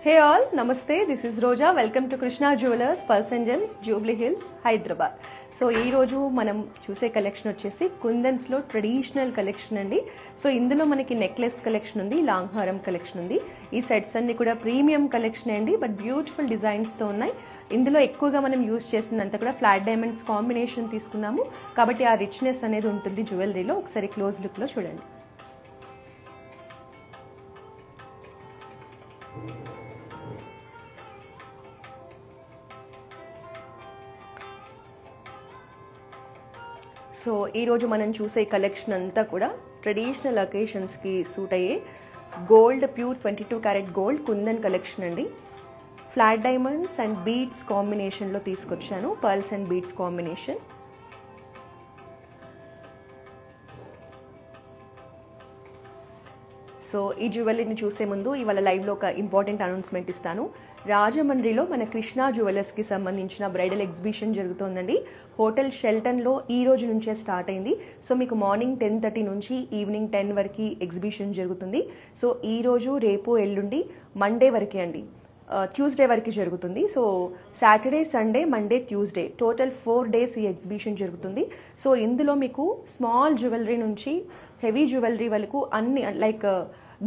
Hey all, Namaste. This is Roja. Welcome to Krishna Jewelers, Pearls and Gems, Jubilee Hills, Hyderabad. So ఈరోజు మనం చూసే collection వచ్చేసి కుందన్స్లో traditional collection అండి. So ఇందులో మనకి నెక్లెస్ కలెక్షన్ ఉంది, లాంగ్ హారం కలెక్షన్ ఉంది. ఈ సెట్స్ అన్ని కూడా ప్రీమియం కలెక్షన్ అండి, బట్ బ్యూటిఫుల్ డిజైన్స్తో ఉన్నాయి. ఇందులో ఎక్కువగా మనం యూజ్ చేసిందంతా కూడా ఫ్లాట్ డైమండ్స్ కాంబినేషన్ తీసుకున్నాము, కాబట్టి ఆ రిచ్నెస్ అనేది ఉంటుంది జ్యువెలరీలో. ఒకసారి క్లోజ్ లుక్లో చూడండి. సో ఈరోజు మనం చూసే కలెక్షన్ అంతా కూడా ట్రెడిషనల్ అకేషన్స్కి సూట్ అయ్యే gold, pure 22 carat gold kundan collection అండి. ఫ్లాట్ డైమండ్స్ అండ్ బీడ్స్ కాంబినేషన్లో తీసుకొచ్చాను, pearls and beads combination. So ఈ జ్యువెలరీని చూసే ముందు ఇవాళ లైవ్లో ఒక ఇంపార్టెంట్ అనౌన్స్మెంట్ ఇస్తాను. రాజమండ్రిలో మన కృష్ణా జ్యువెలర్స్కి సంబంధించిన బ్రైడల్ ఎగ్జిబిషన్ జరుగుతోందండి. హోటల్ షెల్టన్లో ఈ రోజు నుంచే స్టార్ట్ అయింది. సో మీకు మార్నింగ్ 10:30 నుంచి ఈవినింగ్ 10 వరకు ఎగ్జిబిషన్ జరుగుతుంది. సో ఈ రోజు, రేపు, ఎల్లుండి, మండే వరకే అండి, ట్యూస్డే వరకు జరుగుతుంది. So Saturday, Sunday, Monday, Tuesday, total 4 days ఈ ఎగ్జిబిషన్ జరుగుతుంది. సో ఇందులో మీకు స్మాల్ జ్యువెలరీ నుంచి హెవీ జ్యువెలరీ వరకు అన్ని, లైక్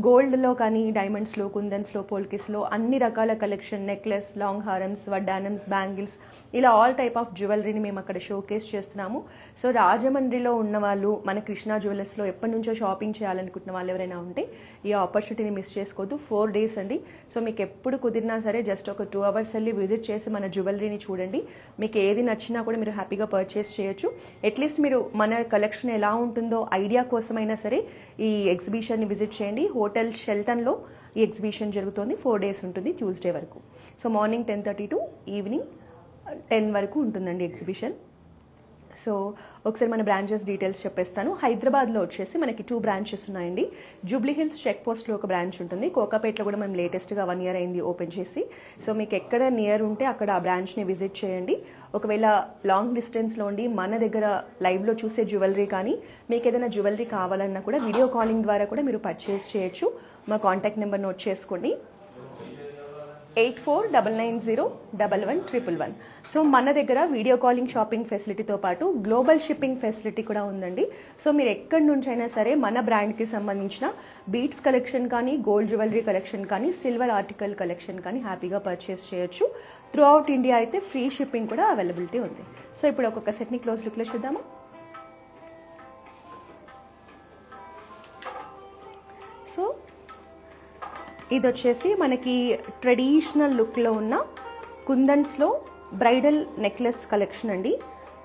గోల్డ్లో కానీ, డైమండ్స్లో, కుందన్స్లో, పోల్కిస్లో అన్ని రకాల కలెక్షన్, నెక్లెస్, లాంగ్ హారమ్స్, వడ్డానమ్స్, బ్యాంగిల్స్, ఇలా ఆల్ టైప్ ఆఫ్ జ్యువెలరీని మేము అక్కడ షోకేస్ చేస్తున్నాము. సో రాజమండ్రిలో ఉన్న వాళ్ళు, మన కృష్ణా జ్యువెలర్స్లో ఎప్పటి నుంచో షాపింగ్ చేయాలనుకుంటున్న వాళ్ళు ఎవరైనా ఉంటే ఈ ఆపర్చునిటీని మిస్ చేసుకోవద్దు. 4 days అండి. సో మీకు ఎప్పుడు కుదిరినా సరే జస్ట్ ఒక 2 hours వెళ్ళి విజిట్ చేసి మన జ్యువెలరీని చూడండి. మీకు ఏది నచ్చినా కూడా మీరు హ్యాపీగా పర్చేస్ చేయొచ్చు. అట్లీస్ట్ మీరు మన కలెక్షన్ ఎలా ఉంటుందో ఐడియా కోసమైనా సరే ఈ ఎగ్జిబిషన్ని విజిట్ చేయండి. హోటల్ షెల్టన్లో ఈ ఎగ్జిబిషన్ జరుగుతుంది. 4 days ఉంటుంది, ట్యూస్డే వరకు. సో మార్నింగ్ 10:30 to ఈవినింగ్ 10 వరకు ఉంటుందండి ఎగ్జిబిషన్. సో ఒకసారి మన బ్రాంచెస్ డీటెయిల్స్ చెప్పేస్తాను. హైదరాబాద్లో వచ్చేసి మనకి 2 branches ఉన్నాయండి. జూబ్లీ హిల్స్ చెక్ పోస్ట్లో ఒక బ్రాంచ్ ఉంటుంది. కోకాపేటలో కూడా మనం లేటెస్ట్గా 1 year అయింది ఓపెన్ చేసి. సో మీకు ఎక్కడ నియర్ ఉంటే అక్కడ ఆ బ్రాంచ్ని విజిట్ చేయండి. ఒకవేళ లాంగ్ డిస్టెన్స్లో ఉండి మన దగ్గర లైవ్లో చూసే జ్యువెలరీ కానీ, మీకు ఏదైనా జ్యువెలరీ కావాలన్నా కూడా వీడియో కాలింగ్ ద్వారా కూడా మీరు పర్చేస్ చేయొచ్చు. మా కాంటాక్ట్ నెంబర్ నోట్ చేసుకోండి, 8499011111. సో మన దగ్గర వీడియో కాలింగ్ షాపింగ్ ఫెసిలిటీతో పాటు గ్లోబల్ షిప్పింగ్ ఫెసిలిటీ కూడా ఉందండి. సో మీరు ఎక్కడి నుంచి అయినా సరే మన బ్రాండ్కి సంబంధించిన బీడ్స్ కలెక్షన్ కానీ, గోల్డ్ జ్యువెలరీ కలెక్షన్ కానీ, సిల్వర్ ఆర్టికల్ కలెక్షన్ కానీ హ్యాపీగా పర్చేస్ చేయొచ్చు. త్రూ అవుట్ ఇండియా అయితే ఫ్రీ షిప్పింగ్ కూడా అవైలబిలిటీ ఉంది. సో ఇప్పుడు ఒక్కొక్క సెట్ని క్లోజ్ లుక్లో చూద్దామా. సో ఇది వచ్చేసి మనకి ట్రెడిషనల్ లుక్లో ఉన్న కుందన్స్లో బ్రైడల్ నెక్లెస్ కలెక్షన్ అండి.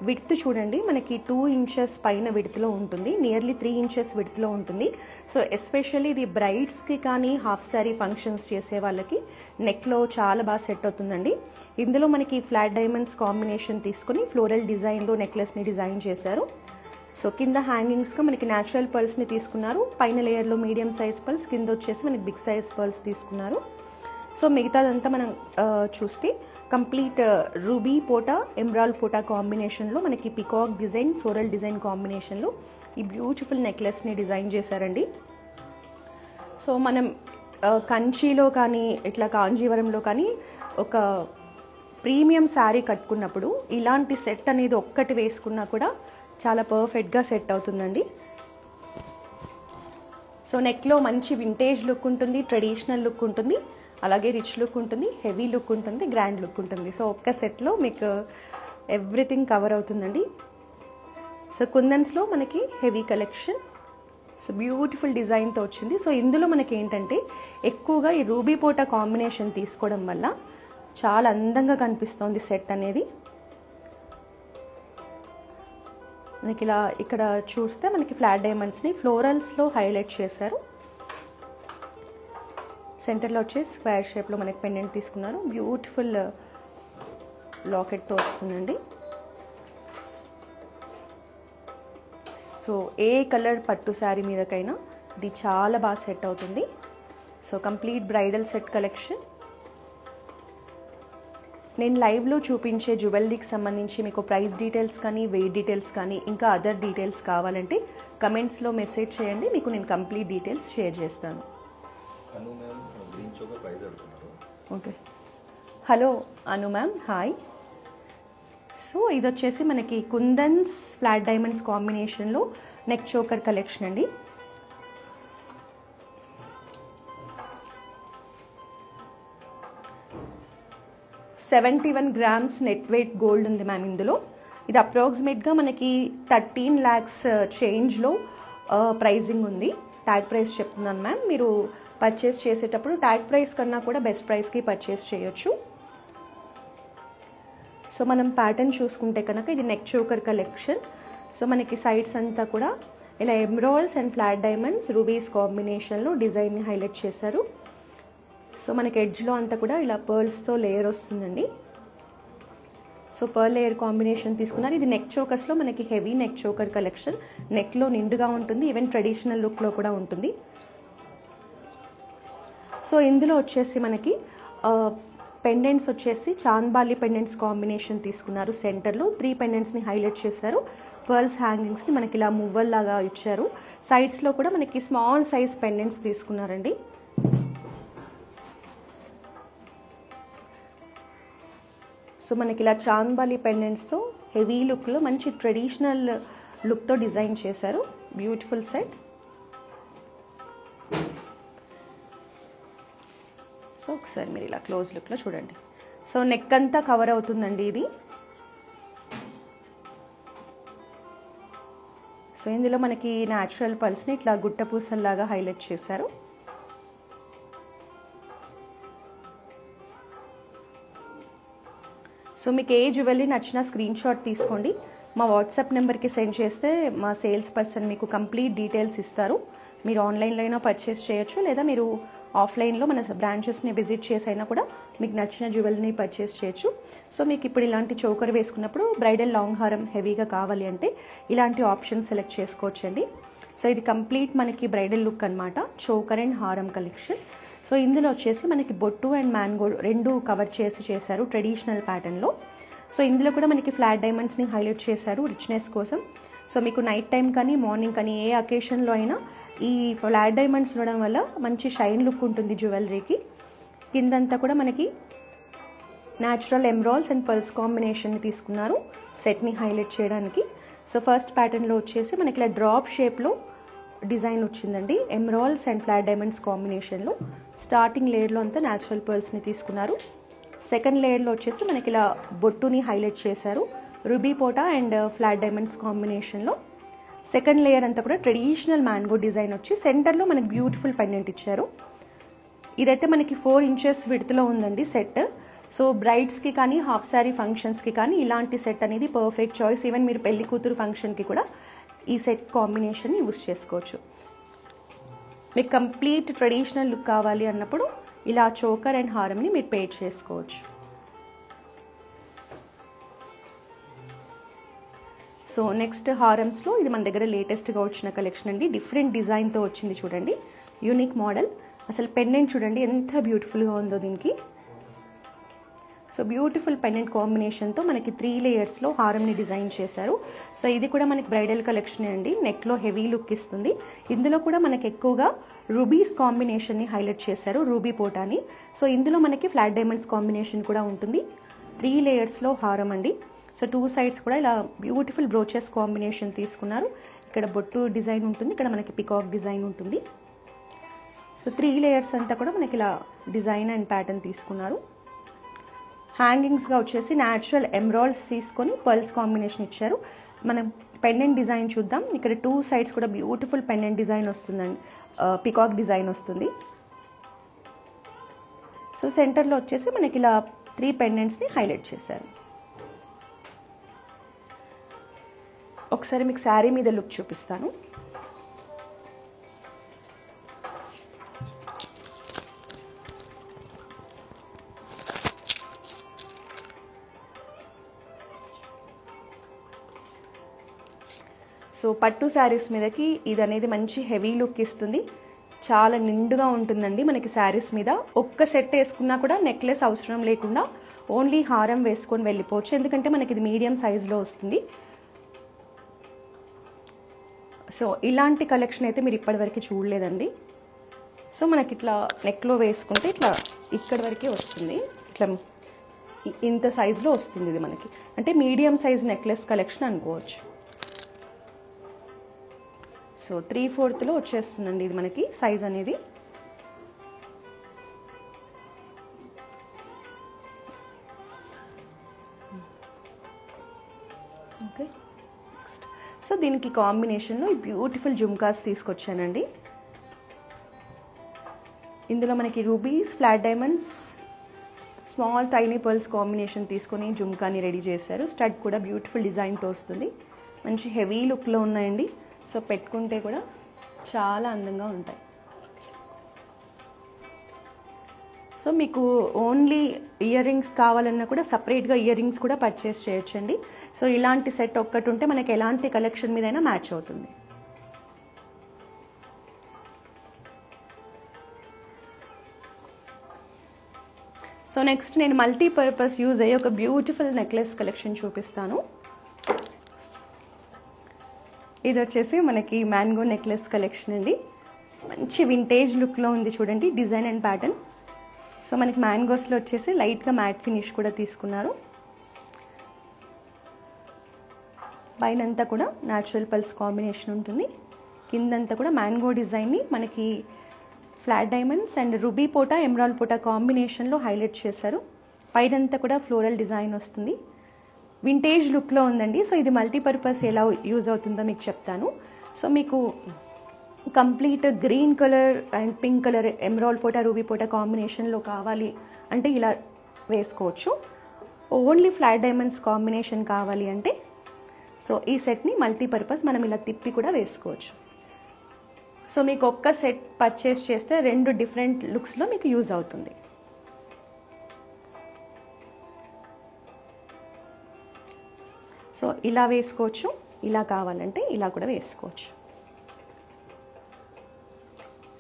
విడ్త్ చూడండి, మనకి 2 inches పైన విడ్త్లో ఉంటుంది, నియర్లీ 3 inches విడ్త్లో ఉంటుంది. సో ఎస్పెషల్లీ ఇది బ్రైడ్స్కి కానీ, హాఫ్ శారీ ఫంక్షన్స్ చేసే వాళ్ళకి నెక్లో చాలా బాగా సెట్ అవుతుందండి. ఇందులో మనకి ఫ్లాట్ డైమండ్స్ కాంబినేషన్ తీసుకుని ఫ్లోరల్ డిజైన్లో నెక్లెస్ని డిజైన్ చేశారు. సో కింద హ్యాంగింగ్స్గా మనకి న్యాచురల్ పర్ల్స్ని తీసుకున్నారు. పైన లేయర్లో మీడియం సైజ్ పర్ల్స్, కింద వచ్చేసి మనకి బిగ్ సైజ్ పర్ల్స్ తీసుకున్నారు. సో మిగతాదంతా మనం చూస్తే కంప్లీట్ రూబీ పోటా, ఎమరాల్డ్ పోటా కాంబినేషన్లో మనకి పికాక్ డిజైన్, ఫ్లోరల్ డిజైన్ కాంబినేషన్లో ఈ బ్యూటిఫుల్ నెక్లెస్ని డిజైన్ చేశారండి. సో మనం కంచిలో కానీ, ఇట్లా కాంజీవరంలో కానీ ఒక ప్రీమియం శారీ కట్టుకున్నప్పుడు ఇలాంటి సెట్ అనేది ఒక్కటి వేసుకున్నా కూడా చాలా పర్ఫెక్ట్గా సెట్ అవుతుందండి. సో నెక్లో మంచి వింటేజ్ లుక్ ఉంటుంది, ట్రెడిషనల్ లుక్ ఉంటుంది, అలాగే రిచ్ లుక్ ఉంటుంది, హెవీ లుక్ ఉంటుంది, గ్రాండ్ లుక్ ఉంటుంది. సో ఒక్క సెట్లో మీకు ఎవ్రీథింగ్ కవర్ అవుతుందండి. సో కుందన్స్లో మనకి హెవీ కలెక్షన్, సో బ్యూటిఫుల్ డిజైన్తో వచ్చింది. సో ఇందులో మనకి ఏంటంటే ఎక్కువగా ఈ రూబీ పోటా కాంబినేషన్ తీసుకోవడం వల్ల చాలా అందంగా కనిపిస్తోంది సెట్ అనేది. మనకి ఇలా ఇక్కడ చూస్తే మనకి ఫ్లాట్ డైమండ్స్ని ఫ్లోరల్స్లో హైలైట్ చేశారు. సెంటర్లో వచ్చి స్క్వేర్ షేప్లో మనకి పెండెంట్ తీసుకున్నారు. బ్యూటిఫుల్ లాకెట్తో వస్తుందండి. సో ఏ కలర్ పట్టు శారీ మీదకైనా ఇది చాలా బాగా సెట్ అవుతుంది. So complete bridal set collection. నేను లైవ్లో చూపించే జ్యువెలరీకి సంబంధించి మీకు ప్రైస్ డీటెయిల్స్ కానీ, వెయిట్ డీటెయిల్స్ కానీ, ఇంకా అదర్ డీటెయిల్స్ కావాలంటే కమెంట్స్లో మెసేజ్ చేయండి, మీకు నేను కంప్లీట్ డీటెయిల్స్ షేర్ చేస్తాను. ఓకే, హలో అను మ్యామ్, హాయ్. సో ఇది వచ్చేసి మనకి కుందన్స్ ఫ్లాట్ డైమండ్స్ కాంబినేషన్లో నెక్ చోకర్ కలెక్షన్ అండి. $71 grams నెట్ వెయిట్ గోల్డ్ ఉంది మ్యామ్ ఇందులో. ఇది అప్రాక్సిమేట్గా మనకి 13 lakhs చేంజ్లో ప్రైజింగ్ ఉంది. ట్యాగ్ ప్రైస్ చెప్తున్నాను మ్యామ్, మీరు పర్చేస్ చేసేటప్పుడు ట్యాగ్ ప్రైస్ కన్నా కూడా బెస్ట్ ప్రైస్కి పర్చేస్ చేయొచ్చు. సో మనం ప్యాటర్న్ చూసుకుంటే కనుక ఇది నెక్ చోకర్ కలెక్షన్. సో మనకి సైడ్స్ అంతా కూడా ఇలా emeralds and flat diamonds rubies కాంబినేషన్లో డిజైన్ని హైలైట్ చేశారు. సో మనకి ఎడ్జ్లో అంతా కూడా ఇలా పర్ల్స్తో లేయర్ వస్తుందండి. సో పర్ల్ లేయర్ కాంబినేషన్ తీసుకున్నారు. ఇది నెక్ చోకర్స్లో మనకి హెవీ నెక్ చోకర్ కలెక్షన్. నెక్లో నిండుగా ఉంటుంది, ఈవెన్ ట్రెడిషనల్ లుక్లో కూడా ఉంటుంది. సో ఇందులో వచ్చేసి మనకి పెండెంట్స్ వచ్చేసి చాంద్బాలి పెండెంట్స్ కాంబినేషన్ తీసుకున్నారు. సెంటర్లో 3 పెండెంట్స్ని హైలైట్ చేశారు. పర్ల్స్ హ్యాంగింగ్స్ని మనకి ఇలా మువ్వల్ లాగా ఇచ్చారు. సైడ్స్లో కూడా మనకి స్మాల్ సైజ్ పెండెంట్స్ తీసుకున్నారండి. సో మనకి ఇలా చాంద్బాలి పెండెంట్స్తో హెవీ లుక్లో మంచి ట్రెడిషనల్ లుక్తో డిజైన్ చేశారు. Beautiful set. సో ఒకసారి మీరు ఇలా క్లోజ్ లుక్లో చూడండి. సో నెక్ అంతా కవర్ అవుతుందండి ఇది. సో ఇందులో మనకి న్యాచురల్ పల్స్ని ఇట్లా గుట్ట పూసల్లాగా హైలైట్ చేశారు. సో మీకు ఏ జ్యువెలరీ నచ్చినా స్క్రీన్ షాట్ తీసుకోండి, మా వాట్సాప్ నెంబర్కి సెండ్ చేస్తే మా సేల్స్ పర్సన్ మీకు కంప్లీట్ డీటెయిల్స్ ఇస్తారు. మీరు ఆన్లైన్లో అయినా పర్చేస్ చేయొచ్చు, లేదా మీరు ఆఫ్లైన్లో మన బ్రాంచెస్ని విజిట్ చేసి అయినా కూడా మీకు నచ్చిన జ్యువెలరీని పర్చేస్ చేయొచ్చు. సో మీకు ఇప్పుడు ఇలాంటి చోకర్ వేసుకున్నప్పుడు బ్రైడల్ లాంగ్ హారం హెవీగా కావాలి అంటే ఇలాంటి ఆప్షన్ సెలెక్ట్ చేసుకోవచ్చండి. సో ఇది కంప్లీట్ మనకి బ్రైడల్ లుక్ అనమాట, చోకర్ అండ్ హారం కలెక్షన్. సో ఇందులో వచ్చేసి మనకి బొట్టు అండ్ మ్యాంగో రెండు కవర్ చేశారు ట్రెడిషనల్ ప్యాటర్న్లో. సో ఇందులో కూడా మనకి ఫ్లాట్ డైమండ్స్ని హైలైట్ చేశారు రిచ్నెస్ కోసం. సో మీకు నైట్ టైం కానీ మార్నింగ్ కానీ ఏ అకేషన్లో అయినా ఈ ఫ్లాట్ డైమండ్స్ ఉండడం వల్ల మంచి షైన్ లుక్ ఉంటుంది జ్యువెలరీకి. కిందంతా కూడా మనకి న్యాచురల్ ఎమరాల్డ్స్ అండ్ పర్ల్స్ కాంబినేషన్ని తీసుకున్నారు సెట్ని హైలైట్ చేయడానికి. సో ఫస్ట్ ప్యాటర్న్లో వచ్చేసి మనకి ఇలా డ్రాప్ షేప్లో డిజైన్ వచ్చిందండి, ఎమరాల్డ్స్ అండ్ ఫ్లాట్ డైమండ్స్ కాంబినేషన్లో. స్టార్టింగ్ లేయర్లో అంతా న్యాచురల్ పర్ల్స్ని తీసుకున్నారు. సెకండ్ లేయర్లో వచ్చేసి మనకి ఇలా బొట్టుని హైలైట్ చేశారు రూబీ పోటా అండ్ ఫ్లాట్ డైమండ్స్ కాంబినేషన్లో. సెకండ్ లేయర్ అంతా కూడా ట్రెడిషనల్ మ్యాంగో డిజైన్ వచ్చి సెంటర్లో మనకి బ్యూటిఫుల్ పెండెంట్ ఇచ్చారు. ఇదైతే మనకి 4 inches విడ్త్లో ఉందండి సెట్. సో బ్రైడ్స్కి కానీ హాఫ్ శారీ ఫంక్షన్స్కి కానీ ఇలాంటి సెట్ అనేది పర్ఫెక్ట్ చాయిస్. ఈవెన్ మీరు పెళ్లి కూతురు ఫంక్షన్కి కూడా ఈ సెట్ కాంబినేషన్ యూస్ చేసుకోవచ్చు. మీకు కంప్లీట్ ట్రెడిషనల్ లుక్ కావాలి అన్నప్పుడు ఇలా చోకర్ అండ్ హారంని మీరు పేర్ చేసుకోవచ్చు. సో నెక్స్ట్ హారమ్స్లో ఇది మన దగ్గర లేటెస్ట్గా వచ్చిన కలెక్షన్ అండి. డిఫరెంట్ డిజైన్తో వచ్చింది చూడండి, యూనిక్ మోడల్. అసలు పెండెంట్ చూడండి ఎంత బ్యూటిఫుల్గా ఉందో దీనికి. సో బ్యూటిఫుల్ పెండెంట్ కాంబినేషన్తో మనకి 3 layers హారంని డిజైన్ చేశారు. సో ఇది కూడా మనకి బ్రైడల్ కలెక్షన్ అండి, నెక్లో హెవీ లుక్ ఇస్తుంది. ఇందులో కూడా మనకి ఎక్కువగా రూబీస్ కాంబినేషన్ని హైలైట్ చేశారు, రూబీ పోటాని. సో ఇందులో మనకి ఫ్లాట్ డైమండ్స్ కాంబినేషన్ కూడా ఉంటుంది. 3 layers హారం అండి. సో 2 sides కూడా ఇలా బ్యూటిఫుల్ బ్రోచెస్ కాంబినేషన్ తీసుకున్నారు. ఇక్కడ బొట్టు డిజైన్ ఉంటుంది, ఇక్కడ మనకి పికాక్ డిజైన్ ఉంటుంది. సో 3 layers అంతా కూడా మనకి ఇలా డిజైన్ అండ్ ప్యాటర్న్ తీసుకున్నారు. హ్యాంగింగ్స్గా వచ్చేసి న్యాచురల్ ఎమరాల్డ్స్ తీసుకొని పర్ల్స్ కాంబినేషన్ ఇచ్చారు. మనం పెండెంట్ డిజైన్ చూద్దాం. ఇక్కడ 2 sides కూడా బ్యూటిఫుల్ పెండెంట్ డిజైన్ వస్తుందండి, పికాక్ డిజైన్ వస్తుంది. సో సెంటర్లో వచ్చేసి మనకి ఇలా 3 పెండెంట్స్ని హైలైట్ చేశారు. ఒకసారి మీకు శారీ మీద లుక్ చూపిస్తాను. సో పట్టు శారీస్ మీదకి ఇది అనేది మంచి హెవీ లుక్ ఇస్తుంది. చాలా నిండుగా ఉంటుందండి మనకి శారీస్ మీద. ఒక్క సెట్ వేసుకున్నా కూడా నెక్లెస్ అవసరం లేకుండా ఓన్లీ హారం వేసుకొని వెళ్ళిపోవచ్చు, ఎందుకంటే మనకి ఇది మీడియం సైజులో వస్తుంది. సో ఇలాంటి కలెక్షన్ అయితే మీరు ఇప్పటివరకు చూడలేదండి. సో మనకి ఇట్లా నెక్లో వేసుకుంటే ఇట్లా ఇక్కడ వరకే వస్తుంది, ఇట్లా ఇంత సైజులో వస్తుంది ఇది మనకి, అంటే మీడియం సైజ్ నెక్లెస్ కలెక్షన్ అనుకోవచ్చు. సో 3/4 వచ్చేస్తుందండి ఇది మనకి సైజ్ అనేది. ఓకే, నెక్స్ట్ సో దీనికి కాంబినేషన్లో ఈ బ్యూటిఫుల్ జుమ్కాస్ తీసుకొచ్చానండి. ఇందులో మనకి rubies, flat diamonds, small tiny pearls combination తీసుకొని జుమ్కాని రెడీ చేశారు. స్టడ్ కూడా బ్యూటిఫుల్ డిజైన్తో వస్తుంది, మంచి హెవీ లుక్లో ఉన్నాయండి. సో పెట్టుకుంటే కూడా చాలా అందంగా ఉంటాయి. సో మీకు ఓన్లీ ఇయర్ రింగ్స్ కావాలన్నా కూడా సపరేట్గా ఇయర్ రింగ్స్ కూడా పర్చేస్ చేయొచ్చండి. సో ఇలాంటి సెట్ ఒక్కటి ఉంటే మనకి ఎలాంటి కలెక్షన్ మీదైనా మ్యాచ్ అవుతుంది. సో నెక్స్ట్ నేను మల్టీపర్పస్ యూజ్ అయ్యే ఒక బ్యూటిఫుల్ నెక్లెస్ కలెక్షన్ చూపిస్తాను. ఇది వచ్చేసి మనకి మ్యాంగో నెక్లెస్ కలెక్షన్ అండి. మంచి వింటేజ్ లుక్లో ఉంది చూడండి, డిజైన్ అండ్ ప్యాటర్న్. సో మనకి మ్యాంగోస్లో వచ్చేసి లైట్గా మ్యాట్ ఫినిష్ కూడా తీసుకున్నారు. పైనంతా కూడా న్యాచురల్ పల్స్ కాంబినేషన్ ఉంటుంది. కిందంతా కూడా మ్యాంగో డిజైన్ని మనకి ఫ్లాట్ డైమండ్స్ అండ్ రూబీ పోటా, ఎమరాల్డ్ పోటా కాంబినేషన్లో హైలైట్ చేశారు. పైనంతా కూడా ఫ్లోరల్ డిజైన్ వస్తుంది, వింటేజ్ లుక్లో ఉందండి. సో ఇది మల్టీపర్పస్ ఎలా యూజ్ అవుతుందో మీకు చెప్తాను. సో మీకు complete green colour and pink colour emerald పోటా, రూబీ పోటా కాంబినేషన్లో కావాలి అంటే ఇలా వేసుకోవచ్చు. ఓన్లీ ఫ్లాట్ డైమండ్స్ కాంబినేషన్ కావాలి అంటే సో ఈ సెట్ని మల్టీపర్పస్ మనం ఇలా తిప్పి కూడా వేసుకోవచ్చు. సో మీకు ఒక్క సెట్ పర్చేస్ చేస్తే 2 డిఫరెంట్ లుక్స్లో మీకు యూజ్ అవుతుంది. సో ఇలా వేసుకోవచ్చు, ఇలా కావాలంటే ఇలా కూడా వేసుకోవచ్చు.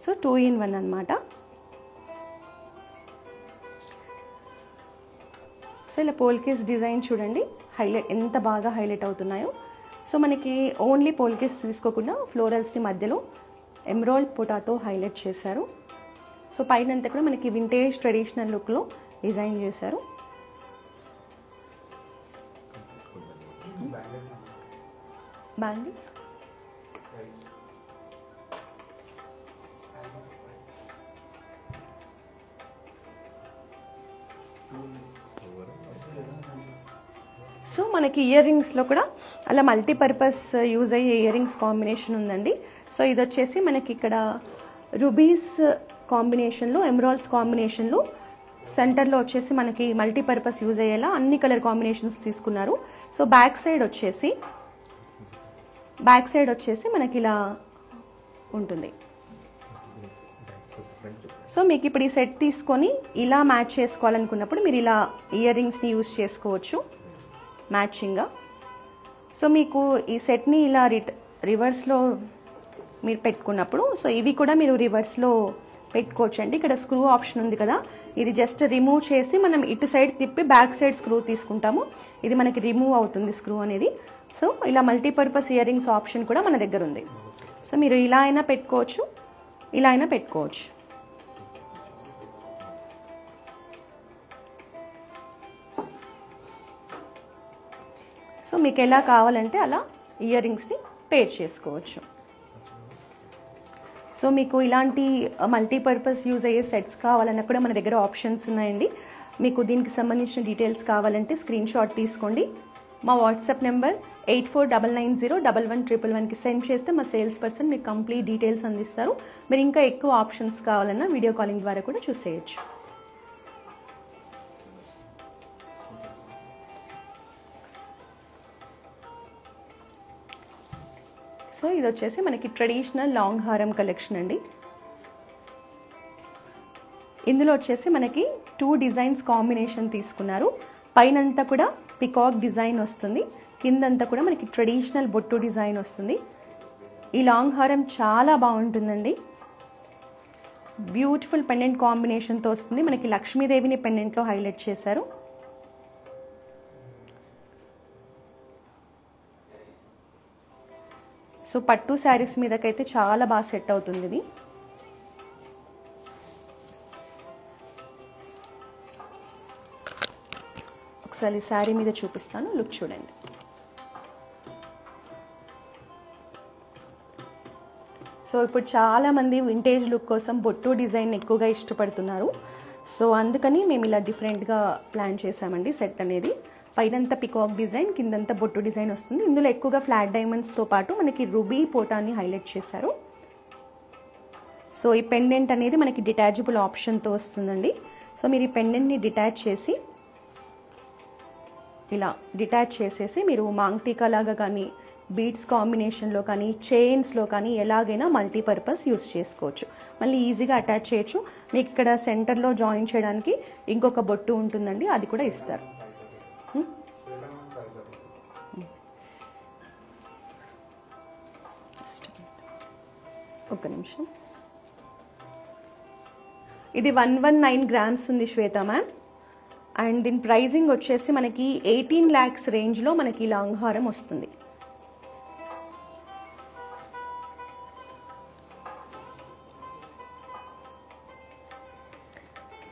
సో 2 in 1 అన్నమాట. సో ఇలా పోల్కేస్ డిజైన్ చూడండి, హైలైట్ ఎంత బాగా హైలైట్ అవుతున్నాయో. సో మనకి ఓన్లీ పోల్కేస్ తీసుకోకుండా ఫ్లోరల్స్ని మధ్యలో ఎమరాల్డ్ పోటాతో హైలైట్ చేశారు. సో పైనంతా కూడా మనకి వింటేజ్ ట్రెడిషనల్ లుక్లో డిజైన్ చేశారు. బ్యాంగిల్స్ సో మనకి ఇయర్ రింగ్స్లో కూడా అలా మల్టీపర్పస్ యూజ్ అయ్యే ఇయర్ రింగ్స్ కాంబినేషన్ ఉందండి. సో ఇది వచ్చేసి మనకి ఇక్కడ రూబీస్ కాంబినేషన్లో, ఎమరాల్డ్స్ కాంబినేషన్లో, సెంటర్లో వచ్చేసి మనకి మల్టీపర్పస్ యూజ్ అయ్యేలా అన్ని కలర్ కాంబినేషన్స్ తీసుకున్నారు. సో బ్యాక్ సైడ్ వచ్చేసి మనకి ఇలా ఉంటుంది. సో మీకు ఇప్పుడు ఈ సెట్ తీసుకొని ఇలా మ్యాచ్ చేసుకోవాలనుకున్నప్పుడు మీరు ఇలా ఇయర్ రింగ్స్ని యూజ్ చేసుకోవచ్చు మ్యాచింగ్గా. సో మీకు ఈ సెట్ని ఇలా రివర్స్లో మీరు పెట్టుకున్నప్పుడు సో ఇవి కూడా మీరు రివర్స్లో పెట్టుకోవచ్చు అండి. ఇక్కడ స్క్రూ ఆప్షన్ ఉంది కదా, ఇది జస్ట్ రిమూవ్ చేసి మనం ఇటు సైడ్ తిప్పి బ్యాక్ సైడ్ స్క్రూ తీసుకుంటాము, ఇది మనకి రిమూవ్ అవుతుంది స్క్రూ అనేది. సో ఇలా మల్టీపర్పస్ ఇయర్ రింగ్స్ ఆప్షన్ కూడా మన దగ్గర ఉంది. సో మీరు ఇలా అయినా పెట్టుకోవచ్చు, ఇలా అయినా పెట్టుకోవచ్చు. సో మీకు ఎలా కావాలంటే అలా ఇయర్ రింగ్స్ని పేర్ చేసుకోవచ్చు. సో మీకు ఇలాంటి మల్టీపర్పస్ యూజ్ అయ్యే సెట్స్ కావాలన్నా కూడా మన దగ్గర ఆప్షన్స్ ఉన్నాయండి. మీకు దీనికి సంబంధించిన డీటెయిల్స్ కావాలంటే స్క్రీన్ షాట్ తీసుకోండి. మా వాట్సాప్ నెంబర్ 8499011111కి సెండ్ చేస్తే మా సేల్స్ పర్సన్ మీకు కంప్లీట్ డీటెయిల్స్ అందిస్తారు. మీరు ఇంకా ఎక్కువ ఆప్షన్స్ కావాలన్నా వీడియో కాలింగ్ ద్వారా కూడా చూసేయచ్చు. సో ఇది వచ్చేసి మనకి ట్రెడిషనల్ లాంగ్ హారం కలెక్షన్ అండి. ఇందులో వచ్చేసి మనకి 2 డిజైన్స్ కాంబినేషన్ తీసుకున్నారు. పైనంతా కూడా పికాక్ డిజైన్ వస్తుంది, కిందంతా కూడా మనకి ట్రెడిషనల్ బొట్టు డిజైన్ వస్తుంది. ఈ లాంగ్ హారం చాలా బాగుంటుందండి, బ్యూటిఫుల్ పెండెంట్ కాంబినేషన్తో వస్తుంది. మనకి లక్ష్మీదేవిని పెండెంట్లో హైలైట్ చేశారు. సో పట్టు శారీస్ మీదకైతే చాలా బాగా సెట్ అవుతుంది ఇది. ఒకసారి శారీ మీద చూపిస్తాను, లుక్ చూడండి. సో ఇప్పుడు చాలామంది వింటేజ్ లుక్ కోసం బొట్టు డిజైన్ ఎక్కువగా ఇష్టపడుతున్నారు. సో అందుకని మేము ఇలా డిఫరెంట్గా ప్లాన్ చేసామండి సెట్ అనేది. పైనంతా పికాక్ డిజైన్, కిందంతా బొట్టు డిజైన్ వస్తుంది. ఇందులో ఎక్కువగా ఫ్లాట్ డైమండ్స్తో పాటు మనకి రూబీ పోటాన్ని హైలైట్ చేశారు. సో ఈ పెండెంట్ అనేది మనకి డిటాచబుల్ ఆప్షన్తో వస్తుందండి. సో మీరు ఈ పెండెంట్ని డిటాచ్ చేసి ఇలా డిటాచ్ చేసేసి మీరు మాంగ్ టీకా లాగా కానీ, బీడ్స్ కాంబినేషన్లో కానీ, చైన్స్లో కానీ ఎలాగైనా మల్టీపర్పస్ యూస్ చేసుకోవచ్చు. మళ్ళీ ఈజీగా అటాచ్ చేయొచ్చు. మీకు ఇక్కడ సెంటర్లో జాయిన్ చేయడానికి ఇంకొక బొట్టు ఉంటుందండి, అది కూడా ఇస్తారు. ఒక్క నిమిషం. ఇది 119 గ్రామ్స్ ఉంది శ్వేత మ్యామ్. అండ్ దీని ప్రైజింగ్ వచ్చేసి మనకి 18 lakhs రేంజ్లో మనకి లాంగ్ హారం వస్తుంది.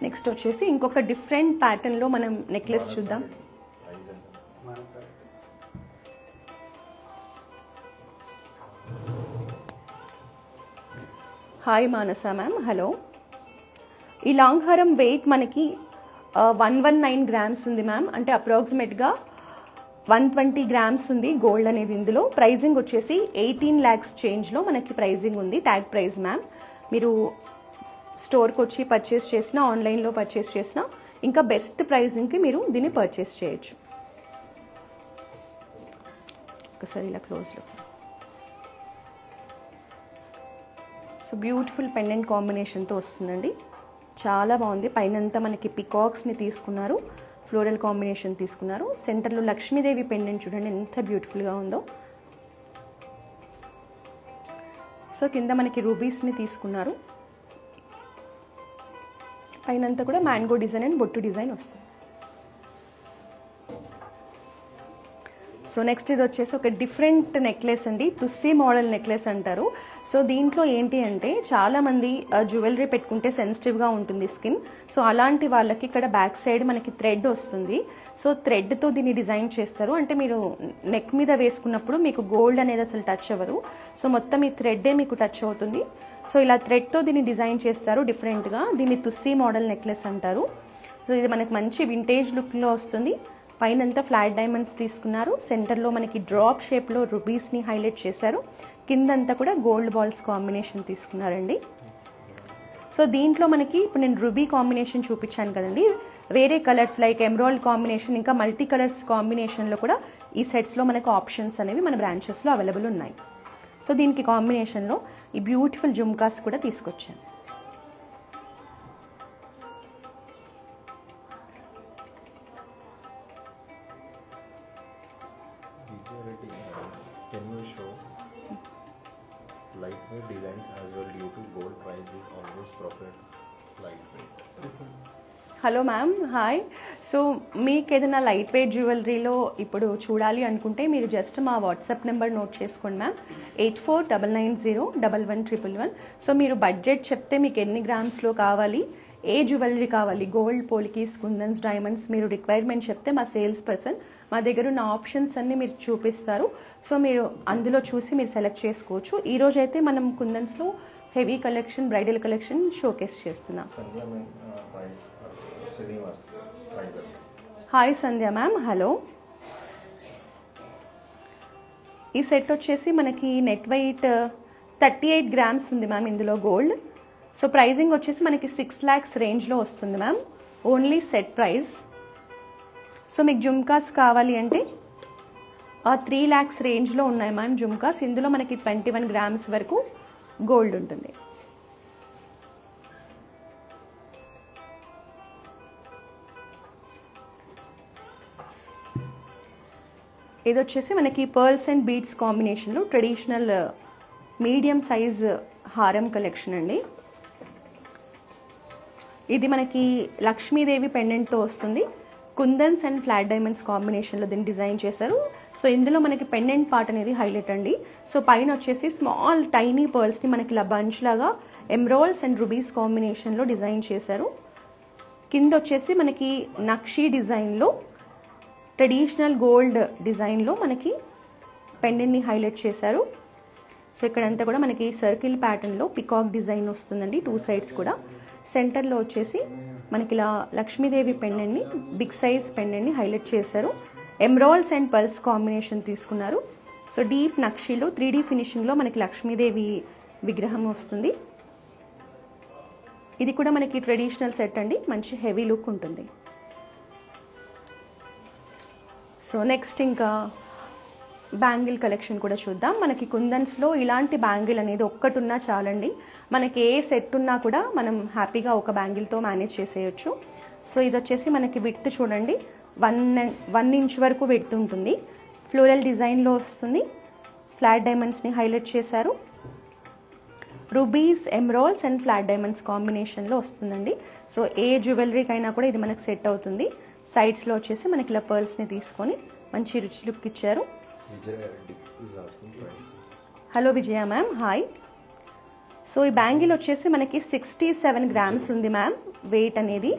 నెక్స్ట్ వచ్చేసి ఇంకొక డిఫరెంట్ ప్యాటర్న్లో మనం నెక్లెస్ చూద్దాం. హాయ్ మానస మ్యామ్, హలో. ఈ లాంగ్ హారం వెయిట్ మనకి 119 గ్రామ్స్ ఉంది మ్యామ్. అంటే అప్రాక్సిమేట్గా 120 గ్రామ్స్ ఉంది గోల్డ్ అనేది. ఇందులో ప్రైజింగ్ వచ్చేసి 18 lakhs చేంజ్లో మనకి ప్రైజింగ్ ఉంది, ట్యాగ్ ప్రైస్ మ్యామ్. మీరు స్టోర్కి వచ్చి పర్చేస్ చేసినా, ఆన్లైన్లో పర్చేస్ చేసినా ఇంకా బెస్ట్ ప్రైజింగ్కి మీరు దీన్ని పర్చేస్ చేయొచ్చు. ఒకసారి ఇలా క్లోజ్లో. సో బ్యూటిఫుల్ పెండెంట్ కాంబినేషన్తో వస్తుందండి, చాలా బాగుంది. పైనంతా మనకి పికాక్స్ని తీసుకున్నారు, ఫ్లోరల్ కాంబినేషన్ తీసుకున్నారు. సెంటర్లో లక్ష్మీదేవి పెండెంట్ చూడండి ఎంత బ్యూటిఫుల్గా ఉందో. సో కింద మనకి రూబీస్ని తీసుకున్నారు. పైనంతా కూడా మ్యాంగో డిజైన్ అండ్ బొట్టు డిజైన్ వస్తుంది. సో నెక్స్ట్ ఇది వచ్చేసి ఒక డిఫరెంట్ నెక్లెస్ అండి, తుస్సీ మోడల్ నెక్లెస్ అంటారు. సో దీంట్లో ఏంటి అంటే చాలామంది జ్యువెలరీ పెట్టుకుంటే సెన్సిటివ్గా ఉంటుంది స్కిన్. సో అలాంటి వాళ్ళకి ఇక్కడ బ్యాక్ సైడ్ మనకి థ్రెడ్ వస్తుంది. సో థ్రెడ్తో దీన్ని డిజైన్ చేస్తారు. అంటే మీరు నెక్ మీద వేసుకున్నప్పుడు మీకు గోల్డ్ అనేది అసలు టచ్ అవ్వదు. సో మొత్తం ఈ థ్రెడ్డే మీకు టచ్ అవుతుంది. సో ఇలా థ్రెడ్తో దీన్ని డిజైన్ చేస్తారు డిఫరెంట్గా. దీన్ని తుస్సీ మోడల్ నెక్లెస్ అంటారు. సో ఇది మనకి మంచి వింటేజ్ లుక్లో వస్తుంది. పైనంతా ఫ్లాట్ డైమండ్స్ తీసుకున్నారు. సెంటర్లో మనకి డ్రాప్ షేప్లో రూబీస్ని హైలైట్ చేశారు. కిందంతా కూడా గోల్డ్ బాల్స్ కాంబినేషన్ తీసుకున్నారండి. సో దీంట్లో మనకి ఇప్పుడు నేను రూబీ కాంబినేషన్ చూపించాను కదండి, వేరే కలర్స్ లైక్ ఎమరాల్డ్ కాంబినేషన్, ఇంకా మల్టీ కలర్స్ కాంబినేషన్లో కూడా ఈ సెట్స్లో మనకు ఆప్షన్స్ అనేవి మన బ్రాంచెస్లో అవైలబుల్ ఉన్నాయి. సో దీనికి కాంబినేషన్లో ఈ బ్యూటిఫుల్ జుమ్కాస్ కూడా తీసుకొచ్చాను. Can you show lightweight designs as well due to gold price is always profit lightweight? Hello ma'am, hi. So మీకు ఏదైనా లైట్ వెయిట్ జ్యువెలరీలో ఇప్పుడు చూడాలి అనుకుంటే మీరు జస్ట్ మా వాట్సాప్ నెంబర్ నోట్ చేసుకోండి మ్యామ్, 8499011111. సో మీరు బడ్జెట్ చెప్తే మీకు ఎన్ని గ్రామ్స్లో కావాలి, ఏ జ్యువెలరీ కావాలి, గోల్డ్, పోలికీస్, కుందన్స్, డైమండ్స్, మీరు రిక్వైర్మెంట్ చెప్తే మా సేల్స్ పర్సన్ మా దగ్గర ఉన్న ఆప్షన్స్ అన్నీ మీరు చూపిస్తారు. సో మీరు అందులో చూసి మీరు సెలెక్ట్ చేసుకోవచ్చు. ఈరోజు అయితే మనం కుందన్స్లో heavy collection, bridal collection showcase చేస్తున్నాం. Hi Sandhya ma'am, hello. ఈ సెట్ వచ్చేసి మనకి నెట్ వెయిట్ 38 గ్రామ్స్ ఉంది మ్యామ్ ఇందులో గోల్డ్. సో ప్రైజింగ్ వచ్చేసి మనకి 6 lakhs రేంజ్లో వస్తుంది ma'am, only set price. So మీకు జుమ్కాస్ కావాలి అంటే 3 lakhs రేంజ్లో ఉన్నాయి మ్యామ్ జుమ్కాస్. ఇందులో మనకి 21 గ్రామ్స్ వరకు గోల్డ్ ఉంటుంది. ఇది వచ్చేసి మనకి పర్ల్స్ అండ్ బీడ్స్ కాంబినేషన్లో ట్రెడిషనల్ మీడియం సైజ్ హారం కలెక్షన్ అండి. ఇది మనకి లక్ష్మీదేవి పెండెంట్తో వస్తుంది. కుందన్స్ అండ్ ఫ్లాట్ డైమండ్స్ కాంబినేషన్లో దీన్ని డిజైన్ చేశారు. సో ఇందులో మనకి పెండెంట్ పార్ట్ అనేది హైలైట్ అండి. సో పైన వచ్చేసి స్మాల్ టైనీ పర్ల్స్ని మనకి ఇలా బంచ్ లాగా ఎమరాల్డ్స్ అండ్ రూబీస్ కాంబినేషన్లో డిజైన్ చేశారు. కింద వచ్చేసి మనకి నక్షీ డిజైన్లో ట్రెడిషనల్ గోల్డ్ డిజైన్లో మనకి పెండెంట్ని హైలైట్ చేశారు. సో ఇక్కడంతా కూడా మనకి సర్కిల్ ప్యాటర్న్లో పికాక్ డిజైన్ వస్తుందండి, 2 సైడ్స్ కూడా. సెంటర్లో వచ్చేసి మనకి ఇలా లక్ష్మీదేవి పెండెంట్ని, బిగ్ సైజ్ పెండెంట్ని హైలైట్ చేశారు. ఎమరాల్డ్స్ అండ్ పర్ల్స్ కాంబినేషన్ తీసుకున్నారు. సో డీప్ నక్షీలో 3D ఫినిషింగ్లో మనకి లక్ష్మీదేవి విగ్రహం వస్తుంది. ఇది కూడా మనకి ట్రెడిషనల్ సెట్ అండి, మంచి హెవీ లుక్ ఉంటుంది. సో నెక్స్ట్ ఇంకా బ్యాంగిల్ కలెక్షన్ కూడా చూద్దాం. మనకి కుందన్స్లో ఇలాంటి బ్యాంగిల్ అనేది ఒక్కటి ఉన్నా చాలండి. మనకి ఏ సెట్ ఉన్నా కూడా మనం హ్యాపీగా ఒక బ్యాంగిల్తో మేనేజ్ చేసేయచ్చు. సో ఇది వచ్చేసి మనకి విడ్త్ చూడండి, 1 ఇంచ్ వరకు విడ్త్ ఉంటుంది. ఫ్లోరల్ డిజైన్లో వస్తుంది. ఫ్లాట్ డైమండ్స్ని హైలైట్ చేశారు. Rubies, emeralds and flat diamonds కాంబినేషన్లో వస్తుందండి. సో ఏ జ్యువెలరీకైనా కూడా ఇది మనకు సెట్ అవుతుంది. సైడ్స్లో వచ్చేసి మనకి ఇలా పర్ల్స్ని తీసుకొని మంచి రిచ్ లుక్ ఇచ్చారు. Hello Vijaya ma'am, hi. So ఈ బ్యాంగిల్ వచ్చేసి మనకి 67 గ్రామ్స్ ఉంది మ్యామ్ వెయిట్ అనేది.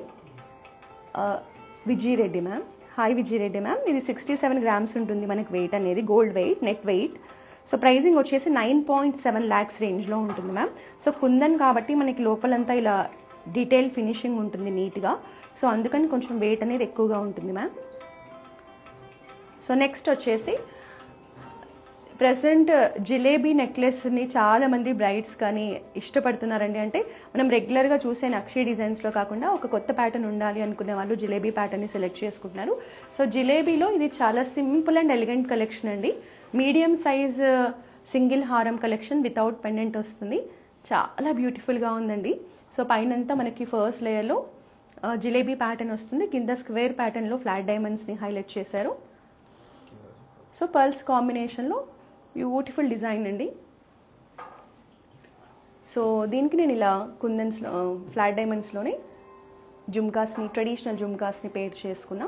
Vijaya Reddy ma'am, hi Vijaya Reddy ma'am. ఇది 67 గ్రామ్స్ ఉంటుంది మనకి వెయిట్ అనేది, gold weight, net weight. So pricing వచ్చేసి 9.7 lakhs రేంజ్లో ఉంటుంది మ్యామ్. సో కుందన్ కాబట్టి మనకి లోపలంతా ఇలా డీటెయిల్ ఫినిషింగ్ ఉంటుంది నీట్గా. సో అందుకని కొంచెం వెయిట్ అనేది ఎక్కువగా ఉంటుంది మ్యామ్. సో నెక్స్ట్ వచ్చేసి ప్రెసెంట్ జిలేబీ నెక్లెస్ని చాలామంది బ్రైడ్స్ కానీ ఇష్టపడుతున్నారండి. అంటే మనం రెగ్యులర్గా చూసే నక్షీ డిజైన్స్లో కాకుండా ఒక కొత్త ప్యాటర్న్ ఉండాలి అనుకునే వాళ్ళు జిలేబీ ప్యాటర్న్ని సెలెక్ట్ చేసుకుంటున్నారు. సో జిలేబీలో ఇది చాలా సింపుల్ అండ్ ఎలిగెంట్ కలెక్షన్ అండి. మీడియం సైజ్ సింగిల్ హారం కలెక్షన్ వితౌట్ పెండెంట్ వస్తుంది. చాలా బ్యూటిఫుల్గా ఉందండి. సో పైనంతా మనకి ఫస్ట్ లేయర్లో జిలేబీ ప్యాటర్న్ వస్తుంది. కింద స్క్వేర్ ప్యాటర్న్లో ఫ్లాట్ డైమండ్స్ని హైలైట్ చేశారు. సో పర్ల్స్ కాంబినేషన్లో బ్యూటిఫుల్ డిజైన్ అండి. సో దీనికి నేను ఇలా కుందన్స్లో ఫ్లాట్ డైమండ్స్లోనే జుమ్కాస్ని, ట్రెడిషనల్ జుమ్కాస్ని పేర్ చేసుకున్నా.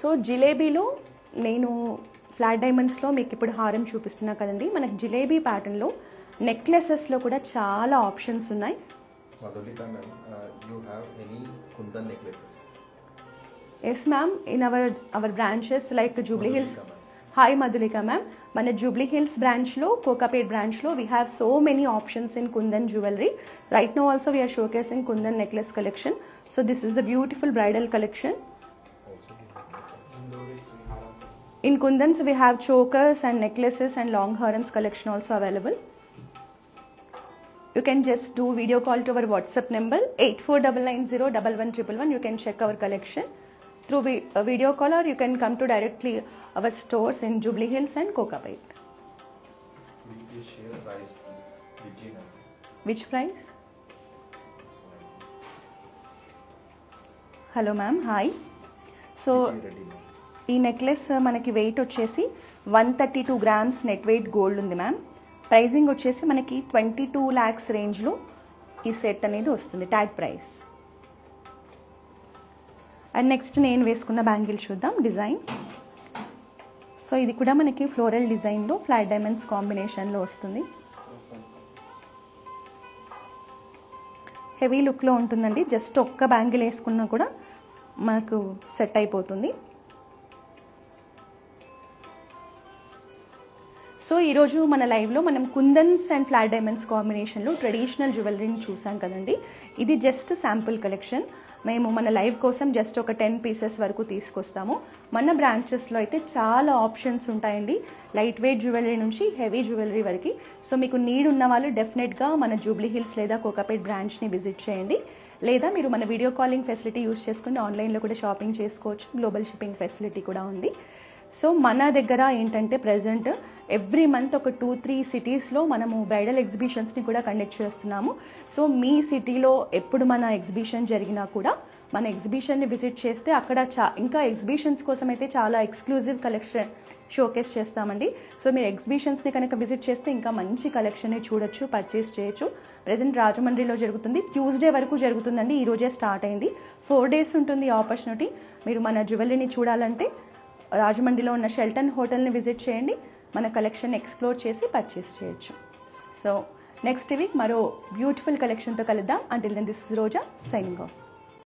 సో జిలేబీలో నేను ఫ్లాట్ డైమండ్స్లో మీకు ఇప్పుడు హారం చూపిస్తున్నా కదండి. మనకి జిలేబీ ప్యాటర్న్లో నెక్లెసెస్లో కూడా చాలా ఆప్షన్స్ ఉన్నాయి. Madhulika ma'am, you have any kundan necklaces? Yes ma'am, in our branches like Jubilee Hills. Hi Madhulika ma'am, మన జూబ్లీ హిల్స్ బ్రాంచ్లో, కోకాపేట్ బ్రాంచ్లో we have so many options in kundan jewelry. Right now also we are showcasing kundan necklace collection. So this is the beautiful bridal collection. In kundans we have chokers and necklaces and long harams collection also available. You can just do video call to our WhatsApp number 8499011111. You can check our collection through video call, or you can come to directly our stores in Jubilee Hills and Kokapet. Will you please share the price please? Vijay. Which price? Hello ma'am, hi. So ఈ necklace మనకి wait వచ్చేసి 132 grams net weight gold ఉంది ma'am. Pricing వచ్చేసి మనకి 22 lakhs రేంజ్లో ఈ set అనేది వస్తుంది, ట్యాగ్ ప్రైస్. అండ్ నెక్స్ట్ నేను వేసుకున్న బ్యాంగిల్ చూద్దాం డిజైన్. సో ఇది కూడా మనకి ఫ్లోరల్ డిజైన్లో ఫ్లాట్ డైమండ్స్ కాంబినేషన్లో వస్తుంది. హెవీ లుక్లో ఉంటుందండి. జస్ట్ ఒక్క బ్యాంగిల్ వేసుకున్నా కూడా మనకు సెట్ అయిపోతుంది. సో ఈరోజు మన లైవ్లో మనం కుందన్స్ అండ్ ఫ్లాట్ డైమండ్స్ కాంబినేషన్లో ట్రెడిషనల్ జ్యువెలరీని చూసాం కదండి. ఇది జస్ట్ శాంపుల్ కలెక్షన్. మేము మన లైవ్ కోసం జస్ట్ ఒక 10 pieces వరకు తీసుకొస్తాము. మన బ్రాంచెస్లో అయితే చాలా ఆప్షన్స్ ఉంటాయండి, లైట్ వెయిట్ జ్యువెలరీ నుంచి హెవీ జ్యువెలరీ వరకు. సో మీకు నీడ్ ఉన్న వాళ్ళు డెఫినెట్గా మన జూబ్లీ హిల్స్ లేదా కోకాపేట్ బ్రాంచ్ని విజిట్ చేయండి. లేదా మీరు మన వీడియో కాలింగ్ ఫెసిలిటీ యూస్ చేసుకుని ఆన్లైన్లో కూడా షాపింగ్ చేసుకోవచ్చు. గ్లోబల్ షిప్పింగ్ ఫెసిలిటీ కూడా ఉంది. సో మన దగ్గర ఏంటంటే ప్రజెంట్ ఎవ్రీ మంత్ ఒక 2-3 సిటీస్లో మనము బ్రైడల్ ఎగ్జిబిషన్స్ని కూడా కండక్ట్ చేస్తున్నాము. సో మీ సిటీలో ఎప్పుడు మన ఎగ్జిబిషన్ జరిగినా కూడా మన ఎగ్జిబిషన్ని విజిట్ చేస్తే అక్కడ ఇంకా ఎగ్జిబిషన్స్ కోసం అయితే చాలా ఎక్స్క్లూజివ్ కలెక్షన్ షోకేస్ చేస్తామండి. సో మీరు ఎగ్జిబిషన్స్ని కనుక విజిట్ చేస్తే ఇంకా మంచి కలెక్షన్ని చూడొచ్చు, పర్చేస్ చేయొచ్చు. ప్రజెంట్ రాజమండ్రిలో జరుగుతుంది, ట్యూస్డే వరకు జరుగుతుందండి. ఈరోజే స్టార్ట్ అయింది, 4 days ఉంటుంది ఆపర్చునిటీ. మీరు మన జ్యువెలరీని చూడాలంటే రాజమండ్రిలో ఉన్న షెల్టన్ హోటల్ని విజిట్ చేయండి. మన కలెక్షన్ ఎక్స్ప్లోర్ చేసి పర్చేస్ చేయొచ్చు. సో నెక్స్ట్ వీక్ మరో బ్యూటిఫుల్ కలెక్షన్తో కలుద్దాం. Until then this is Roja signing of.